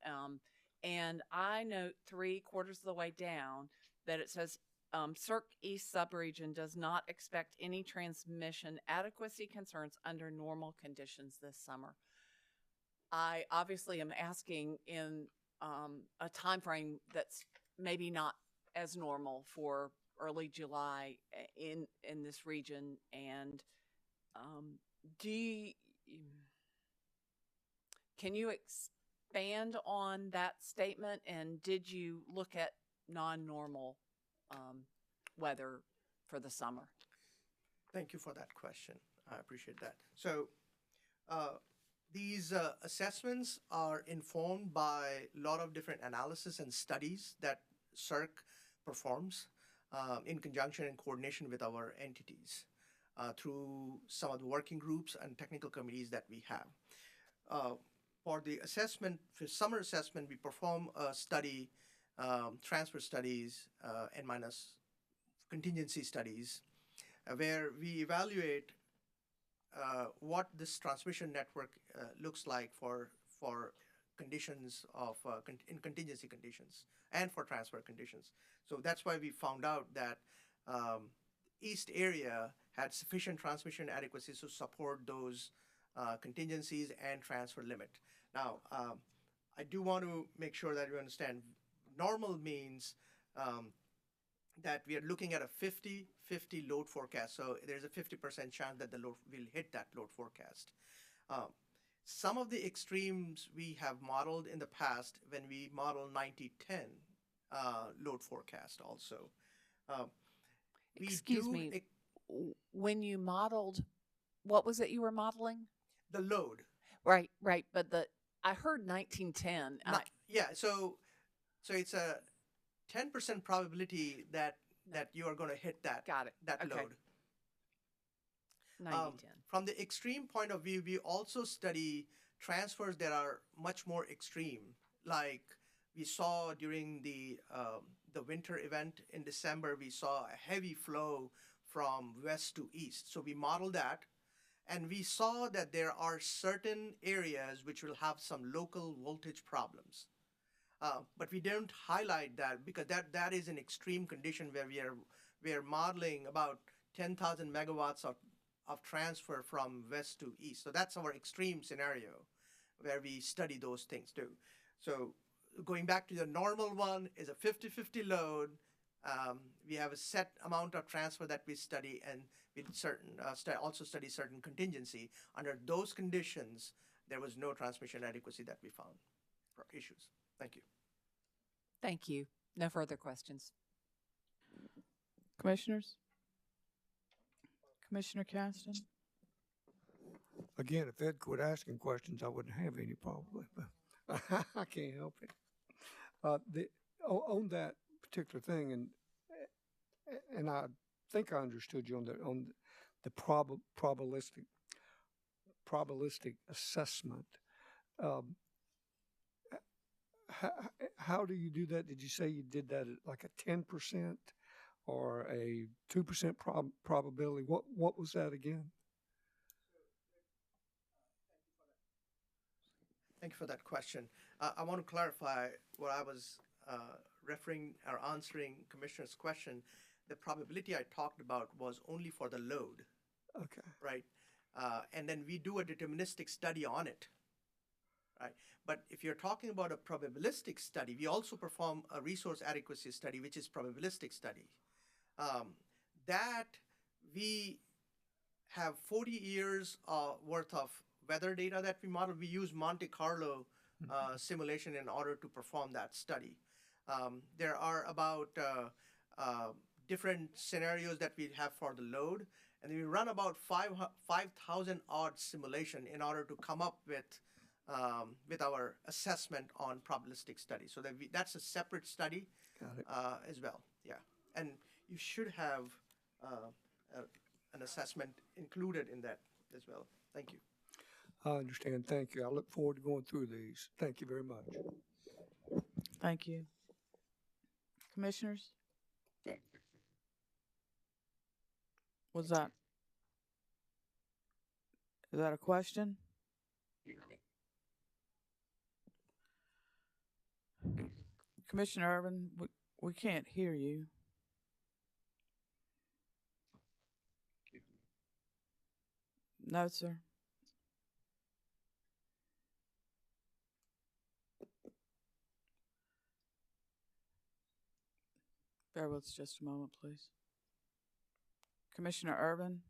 And I note 3/4 of the way down that it says SERC East subregion does not expect any transmission adequacy concerns under normal conditions this summer. I obviously am asking in a time frame that's maybe not as normal for early July in this region. And can you expand on that statement? And did you look at non-normal weather for the summer? Thank you for that question. I appreciate that. So these assessments are informed by a lot of different analysis and studies that SERC performs in conjunction and coordination with our entities through some of the working groups and technical committees that we have. For the assessment, for summer assessment, we perform a study, transfer studies, and minus contingency studies, where we evaluate what this transmission network looks like for conditions of in contingency conditions and for transfer conditions. So that's why we found out that East area had sufficient transmission adequacy to support those contingencies and transfer limit. Now, I do want to make sure that you understand normal means that we are looking at a 50-50 load forecast. So there's a 50% chance that the load will hit that load forecast. Some of the extremes we have modeled in the past when we model 90-10 load forecast also. Excuse me, when you modeled, what was it you were modeling? The load. Right, but I heard 1910. Yeah, so it's a 10% probability that you are going to hit that. Got it. That Okay. load. 90-10. From the extreme point of view, we also study transfers that are much more extreme, like we saw during the winter event in December. We saw a heavy flow from west to east. So we modeled that, and we saw that there are certain areas which will have some local voltage problems. But we don't highlight that because that is an extreme condition where we are modeling about 10,000 megawatts of transfer from west to east. So that's our extreme scenario where we study those things too. So going back to the normal one is a 50-50 load. We have a set amount of transfer that we study, and we also study certain contingency. Under those conditions, there was no transmission adequacy that we found for issues. Thank you. Thank you. No further questions. Commissioners? Commissioner Caston? Again, if Ed quit asking questions, I wouldn't have any probably, but I can't help it. On that particular thing, and I think I understood you on the probabilistic assessment. How do you do that? Did you say you did that at like a 10% or a 2% probability? What was that again? Thank you for that question. I want to clarify what I was referring or answering Commissioner's question. The probability I talked about was only for the load. Okay. Right. and then we do a deterministic study on it. Right? But if you're talking about a probabilistic study, we also perform a resource adequacy study, which is probabilistic study. That we have 40 years worth of weather data that we model. We use Monte Carlo simulation in order to perform that study. There are about different scenarios that we have for the load, and we run about 5,000 odd simulation in order to come up with our assessment on probabilistic study. So that's a separate study as well. Yeah, and you should have an assessment included in that as well. Thank you. I understand. Thank you. I look forward to going through these. Thank you very much. Thank you. Commissioners? Was that? Is that a question? Commissioner Irvin, we can't hear you. No, sir. Bear with us just a moment, please. Commissioner Irvin?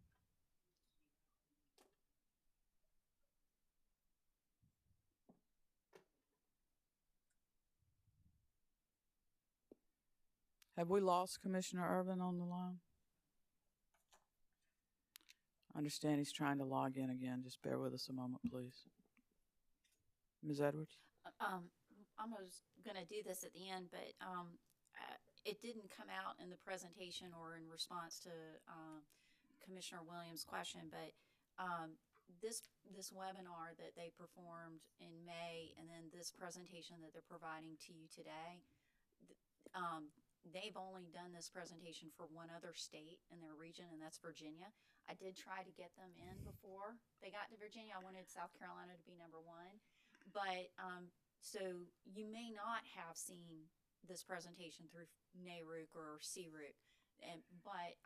Have we lost Commissioner Irvin on the line? I understand he's trying to log in again. Just bear with us a moment, please. Ms. Edwards? I was going to do this at the end, but it didn't come out in the presentation or in response to Commissioner Williams' question, but this webinar that they performed in May and then this presentation that they're providing to you today, they've only done this presentation for one other state in their region, and that's Virginia. I did try to get them in before they got to Virginia. I wanted South Carolina to be number one. But so you may not have seen this presentation through NARUC or CRUC. But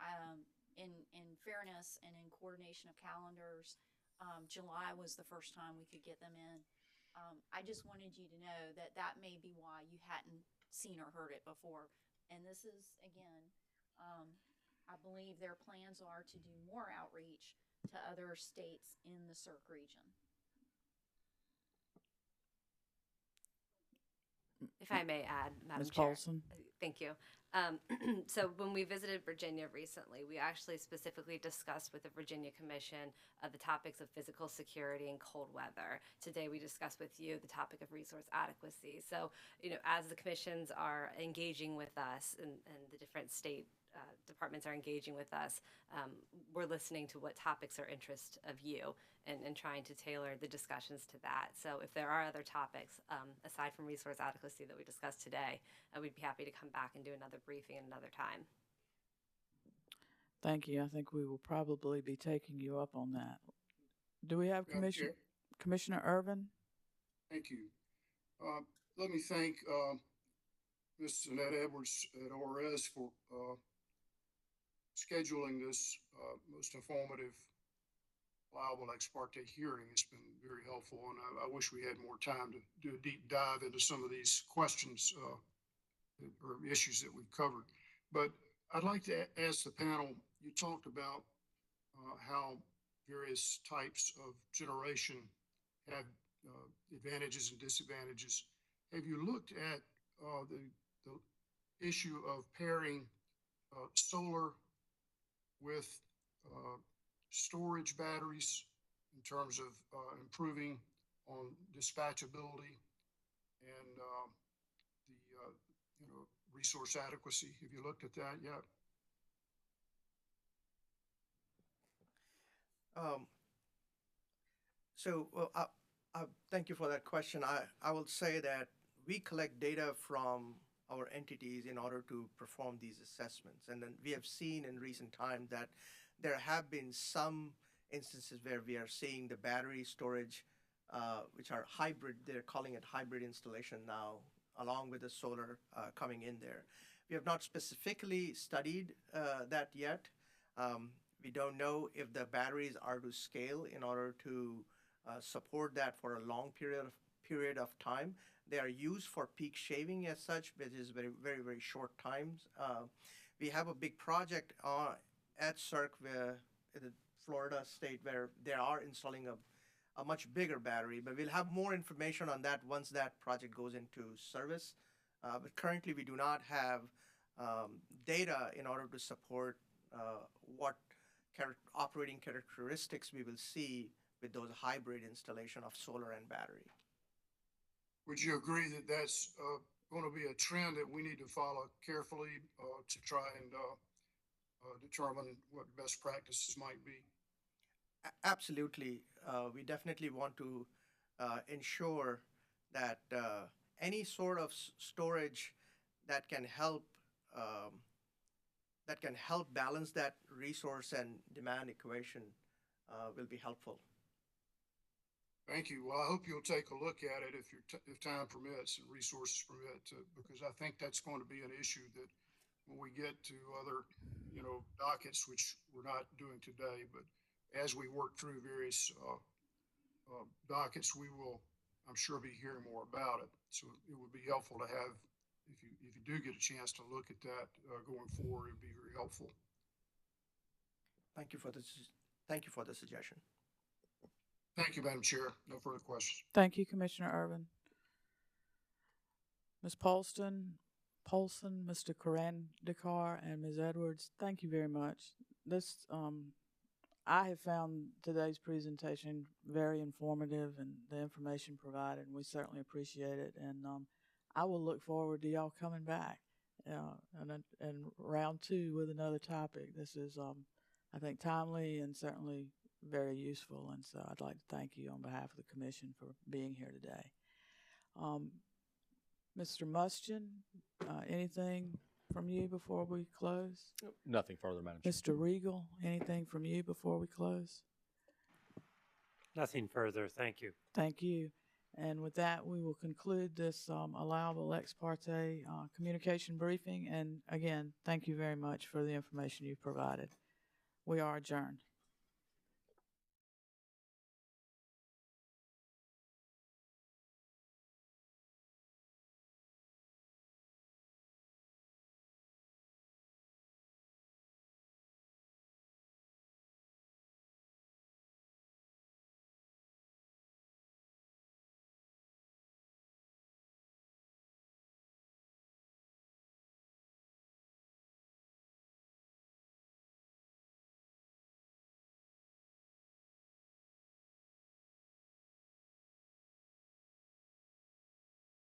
in fairness and in coordination of calendars, July was the first time we could get them in. I just wanted you to know that that may be why you hadn't seen or heard it before. And this is, again, I believe their plans are to do more outreach to other states in the SERC region. If I may add, Madam Ms. Chair. Paulson? Thank you. So when we visited Virginia recently, we actually specifically discussed with the Virginia Commission the topics of physical security and cold weather. Today we discussed with you the topic of resource adequacy. So, as the commissions are engaging with us and the different state departments are engaging with us, we're listening to what topics are interest of you and trying to tailor the discussions to that. So if there are other topics, aside from resource adequacy that we discussed today, we'd be happy to come back and do another briefing at another time. Thank you. I think we will probably be taking you up on that. Do we have Commissioner Irvin? Thank you. Let me thank Ms. Annette Edwards at ORS for scheduling this most informative allowable ex parte hearing. It's been very helpful, and I wish we had more time to do a deep dive into some of these questions or issues that we've covered. But I'd like to ask the panel, you talked about how various types of generation have advantages and disadvantages. Have you looked at the issue of pairing solar with storage batteries in terms of improving on dispatchability and the resource adequacy? Have you looked at that yet? Thank you for that question. I will say that we collect data from our entities in order to perform these assessments. And then we have seen in recent time that there have been some instances where we are seeing the battery storage, which are hybrid, they're calling it hybrid installation now, along with the solar coming in there. We have not specifically studied that yet. We don't know if the batteries are to scale in order to support that for a long period of time. They are used for peak shaving as such, which is very, very, very short times. We have a big project at SERC in the Florida state where they are installing a much bigger battery, but we'll have more information on that once that project goes into service. But currently we do not have data in order to support what operating characteristics we will see with those hybrid installation of solar and battery. Would you agree that that's going to be a trend that we need to follow carefully to try and determine what best practices might be? Absolutely. We definitely want to ensure that any sort of storage that can help balance that resource and demand equation will be helpful. Thank you. Well, I hope you'll take a look at it if time permits and resources permit, because I think that's going to be an issue that when we get to other, dockets, which we're not doing today, but as we work through various dockets, we will, I'm sure, be hearing more about it. So it would be helpful to have, if you do get a chance to look at that going forward, it'd be very helpful. Thank you for the suggestion. Thank you, Madam Chair. No further questions. Thank you, Commissioner Irvin. Ms. Polson, Mr. Karandikar, and Ms. Edwards, thank you very much. This, I have found today's presentation very informative and the information provided, and we certainly appreciate it. And I will look forward to y'all coming back and round 2 with another topic. This is, I think, timely and certainly very useful, and so I'd like to thank you on behalf of the Commission for being here today. Mr. Mustian, anything from you before we close? Nothing further, Madam Chair. Mr. Regal, anything from you before we close? Nothing further. Thank you. Thank you. And with that, we will conclude this allowable ex parte communication briefing. And again, thank you very much for the information you provided. We are adjourned.